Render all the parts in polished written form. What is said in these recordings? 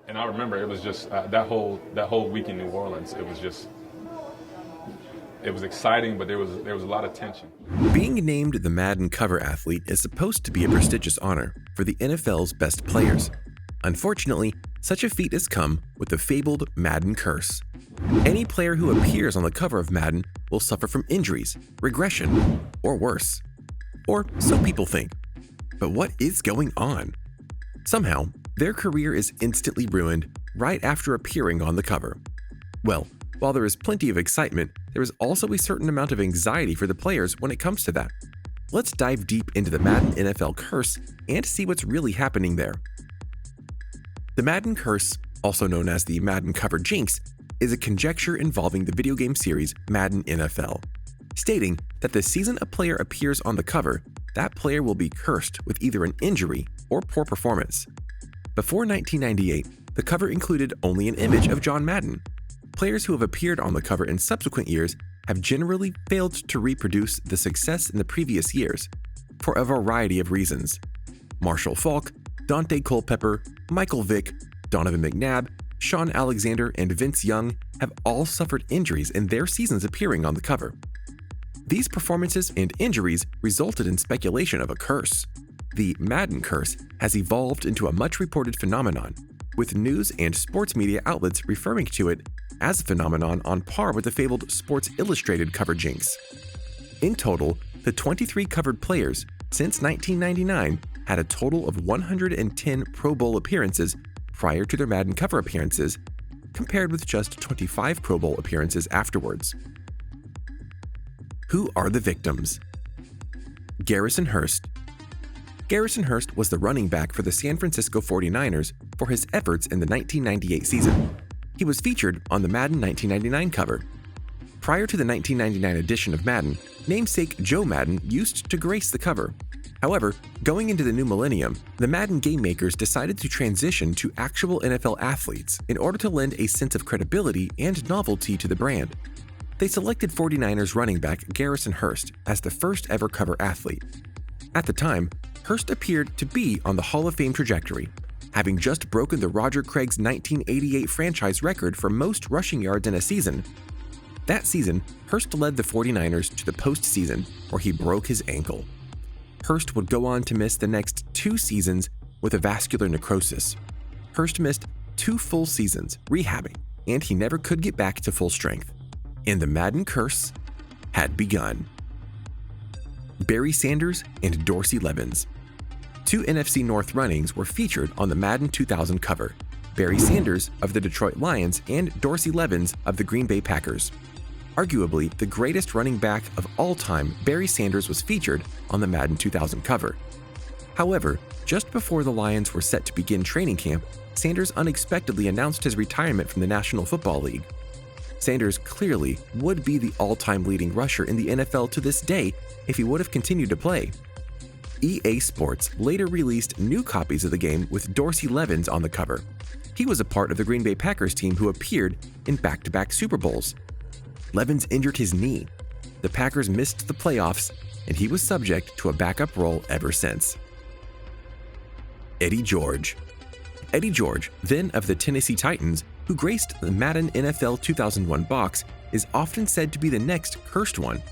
And I remember it was just that whole week in New Orleans. It was exciting, but there was a lot of tension. Being named the Madden cover athlete is supposed to be a prestigious honor for the NFL's best players. Unfortunately, such a feat has come with the fabled Madden Curse. Any player who appears on the cover of Madden will suffer from injuries, regression, or worse. Or so people think. But what is going on? Somehow, their career is instantly ruined right after appearing on the cover. Well, while there is plenty of excitement, there is also a certain amount of anxiety for the players when it comes to that. Let's dive deep into the Madden NFL Curse and see what's really happening there. The Madden Curse, also known as the Madden Cover Jinx, is a conjecture involving the video game series Madden NFL, stating that the season a player appears on the cover, that player will be cursed with either an injury or poor performance. Before 1998, the cover included only an image of John Madden. Players who have appeared on the cover in subsequent years have generally failed to reproduce the success in the previous years, for a variety of reasons. Marshall Faulk, Dante Culpepper, Michael Vick, Donovan McNabb, Sean Alexander, and Vince Young have all suffered injuries in their seasons appearing on the cover. These performances and injuries resulted in speculation of a curse. The Madden Curse has evolved into a much-reported phenomenon, with news and sports media outlets referring to it as a phenomenon on par with the fabled Sports Illustrated cover jinx. In total, the 23 covered players since 1999 had a total of 110 Pro Bowl appearances prior to their Madden cover appearances, compared with just 25 Pro Bowl appearances afterwards. Who are the victims? Garrison Hearst. Garrison Hearst was the running back for the San Francisco 49ers for his efforts in the 1998 season. He was featured on the Madden 1999 cover. Prior to the 1999 edition of Madden, namesake Joe Madden used to grace the cover. However, going into the new millennium, the Madden game makers decided to transition to actual NFL athletes in order to lend a sense of credibility and novelty to the brand. They selected 49ers running back Garrison Hearst as the first ever cover athlete. At the time, Hearst appeared to be on the Hall of Fame trajectory, having just broken the Roger Craig's 1988 franchise record for most rushing yards in a season. That season, Hearst led the 49ers to the postseason, where he broke his ankle. Hearst would go on to miss the next 2 seasons with a vascular necrosis. Hearst missed 2 full seasons rehabbing, and he never could get back to full strength. And the Madden Curse had begun. Barry Sanders and Dorsey Levens. 2 NFC North runnings were featured on the Madden 2000 cover, Barry Sanders of the Detroit Lions and Dorsey Levens of the Green Bay Packers. Arguably the greatest running back of all time, Barry Sanders was featured on the Madden 2000 cover. However, just before the Lions were set to begin training camp, Sanders unexpectedly announced his retirement from the National Football League. Sanders clearly would be the all-time leading rusher in the NFL to this day if he would have continued to play. EA Sports later released new copies of the game with Dorsey Levens on the cover. He was a part of the Green Bay Packers team who appeared in back-to-back Super Bowls. Levens injured his knee. The Packers missed the playoffs, and he was subject to a backup role ever since. Eddie George. Eddie George, then of the Tennessee Titans, who graced the Madden NFL 2001 box, is often said to be the next cursed one.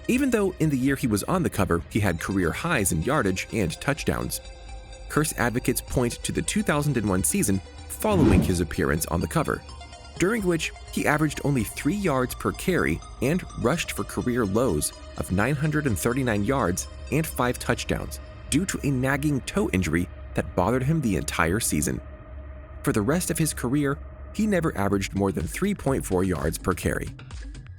Even though in the year he was on the cover, he had career highs in yardage and touchdowns. Curse advocates point to the 2001 season following his appearance on the cover, during which he averaged only 3 yards per carry and rushed for career lows of 939 yards and 5 touchdowns due to a nagging toe injury that bothered him the entire season. For the rest of his career, he never averaged more than 3.4 yards per carry.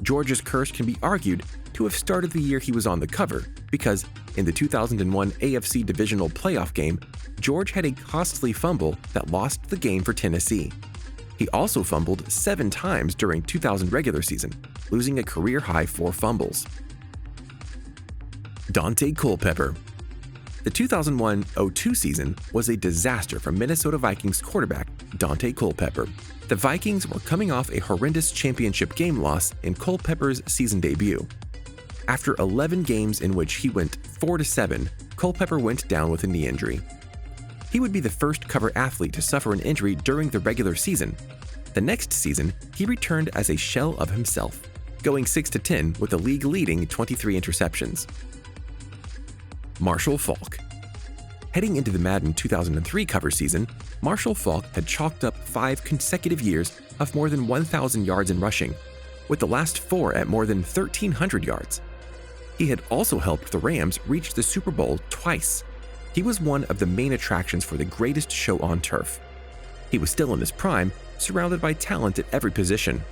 George's curse can be argued to have started the year he was on the cover because in the 2001 AFC Divisional Playoff game, George had a costly fumble that lost the game for Tennessee. He also fumbled 7 times during 2000 regular season, losing a career-high 4 fumbles. Dante Culpepper. The 2001-02 season was a disaster for Minnesota Vikings quarterback Dante Culpepper. The Vikings were coming off a horrendous championship game loss in Culpepper's season debut. After 11 games in which he went 4-7, Culpepper went down with a knee injury. He would be the first cover athlete to suffer an injury during the regular season. The next season, he returned as a shell of himself, going 6-10 with the league-leading 23 interceptions. Marshall Faulk. Heading into the Madden 2003 cover season, Marshall Faulk had chalked up 5 consecutive years of more than 1,000 yards in rushing, with the last 4 at more than 1,300 yards. He had also helped the Rams reach the Super Bowl twice. He was one of the main attractions for the greatest show on turf. He was still in his prime, surrounded by talent at every position.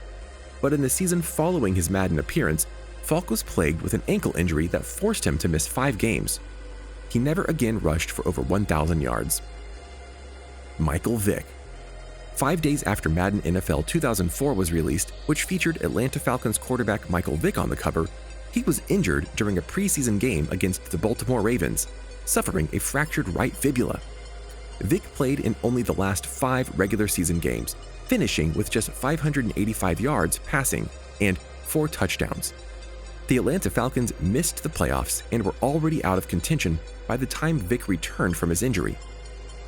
But in the season following his Madden appearance, Faulk was plagued with an ankle injury that forced him to miss 5 games. He never again rushed for over 1,000 yards. Michael Vick. 5 days after Madden NFL 2004 was released, which featured Atlanta Falcons quarterback Michael Vick on the cover, he was injured during a preseason game against the Baltimore Ravens, suffering a fractured right fibula. Vick played in only the last 5 regular season games, finishing with just 585 yards passing and 4 touchdowns. The Atlanta Falcons missed the playoffs and were already out of contention by the time Vick returned from his injury.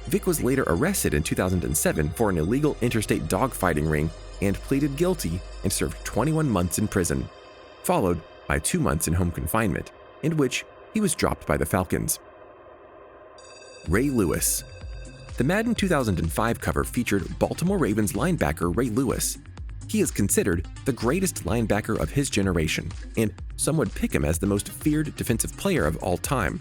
Vick was later arrested in 2007 for an illegal interstate dogfighting ring and pleaded guilty and served 21 months in prison, followed by 2 months in home confinement, in which he was dropped by the Falcons. Ray Lewis. The Madden 2005 cover featured Baltimore Ravens linebacker Ray Lewis. He is considered the greatest linebacker of his generation, and some would pick him as the most feared defensive player of all time.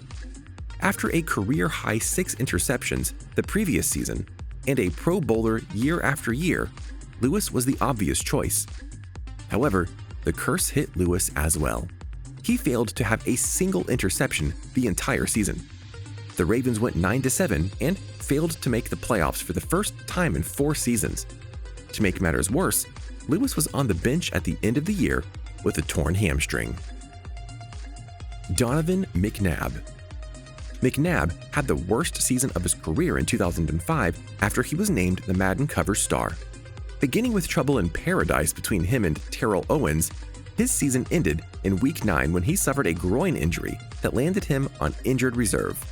After a career-high 6 interceptions the previous season and a Pro Bowler year after year, Lewis was the obvious choice. However, the curse hit Lewis as well. He failed to have a single interception the entire season. The Ravens went 9-7 and failed to make the playoffs for the first time in 4 seasons. To make matters worse, Lewis was on the bench at the end of the year with a torn hamstring. Donovan McNabb. McNabb had the worst season of his career in 2005 after he was named the Madden cover star. Beginning with trouble in paradise between him and Terrell Owens, his season ended in Week 9 when he suffered a groin injury that landed him on injured reserve.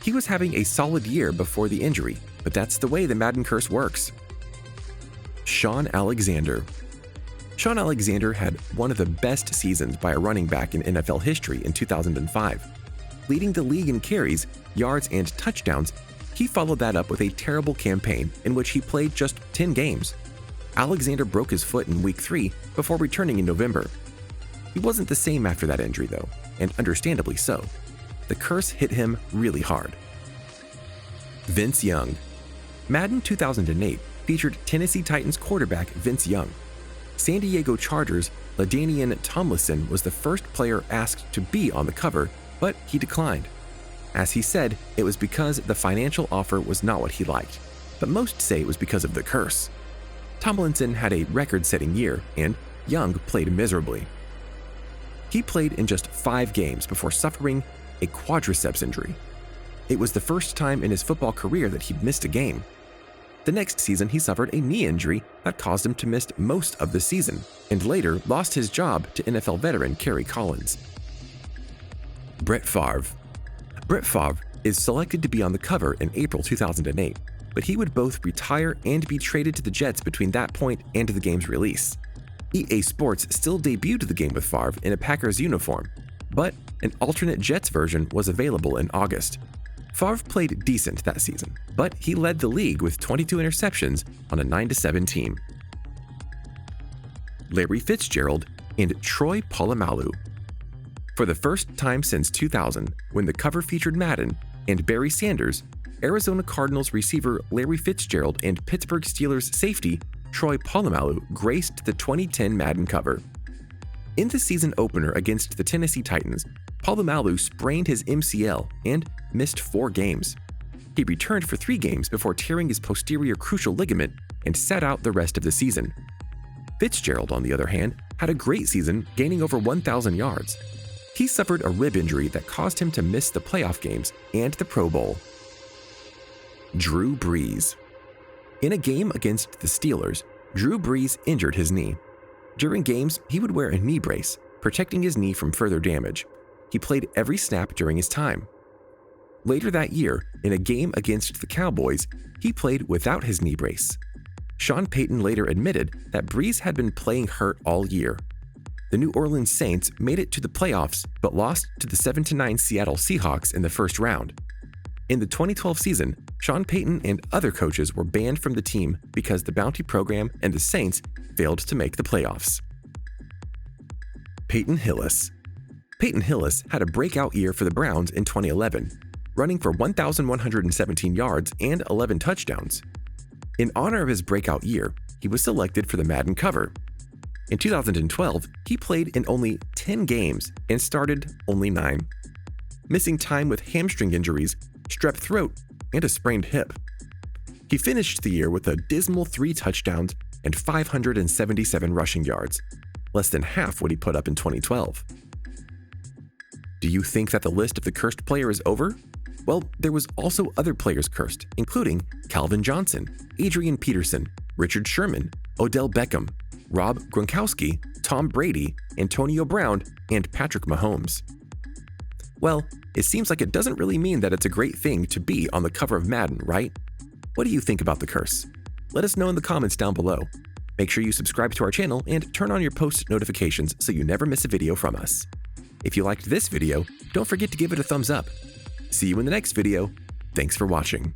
He was having a solid year before the injury, but that's the way the Madden Curse works. Shaun Alexander. Shaun Alexander had one of the best seasons by a running back in NFL history in 2005. Leading the league in carries, yards, and touchdowns, he followed that up with a terrible campaign in which he played just 10 games. Alexander broke his foot in Week 3 before returning in November. He wasn't the same after that injury, though, and understandably so. The curse hit him really hard. Vince Young. Madden 2008 featured Tennessee Titans quarterback Vince Young. San Diego Chargers' LaDainian Tomlinson was the first player asked to be on the cover, but he declined. As he said, it was because the financial offer was not what he liked, but most say it was because of the curse. Tomlinson had a record-setting year, and Young played miserably. He played in just 5 games before suffering a quadriceps injury. It was the first time in his football career that he'd missed a game. The next season, he suffered a knee injury that caused him to miss most of the season, and later lost his job to NFL veteran Kerry Collins. Brett Favre. Brett Favre is selected to be on the cover in April 2008, but he would both retire and be traded to the Jets between that point and the game's release. EA Sports still debuted the game with Favre in a Packers uniform, but an alternate Jets version was available in August. Favre played decent that season, but he led the league with 22 interceptions on a 9-7 team. Larry Fitzgerald and Troy Polamalu. For the first time since 2000, when the cover featured Madden and Barry Sanders, Arizona Cardinals receiver Larry Fitzgerald and Pittsburgh Steelers safety Troy Polamalu graced the 2010 Madden cover. In the season opener against the Tennessee Titans, Polamalu sprained his MCL and missed 4 games. He returned for 3 games before tearing his posterior crucial ligament and sat out the rest of the season. Fitzgerald, on the other hand, had a great season, gaining over 1,000 yards. He suffered a rib injury that caused him to miss the playoff games and the Pro Bowl. Drew Brees. In a game against the Steelers, Drew Brees injured his knee. During games, he would wear a knee brace, protecting his knee from further damage. He played every snap during his time. Later that year, in a game against the Cowboys, he played without his knee brace. Sean Payton later admitted that Brees had been playing hurt all year. The New Orleans Saints made it to the playoffs but lost to the 7-9 Seattle Seahawks in the first round. In the 2012 season, Sean Payton and other coaches were banned from the team because the bounty program and the Saints failed to make the playoffs. Peyton Hillis. Peyton Hillis had a breakout year for the Browns in 2011, running for 1,117 yards and 11 touchdowns. In honor of his breakout year, he was selected for the Madden cover. In 2012, he played in only 10 games and started only 9, missing time with hamstring injuries, strep throat, and a sprained hip. He finished the year with a dismal 3 touchdowns and 577 rushing yards, less than half what he put up in 2012. Do you think that the list of the cursed player is over? Well, there was also other players cursed, including Calvin Johnson, Adrian Peterson, Richard Sherman, Odell Beckham, Rob Gronkowski, Tom Brady, Antonio Brown, and Patrick Mahomes. Well, it seems like it doesn't really mean that it's a great thing to be on the cover of Madden, right? What do you think about the curse? Let us know in the comments down below. Make sure you subscribe to our channel and turn on your post notifications so you never miss a video from us. If you liked this video, don't forget to give it a thumbs up. See you in the next video. Thanks for watching.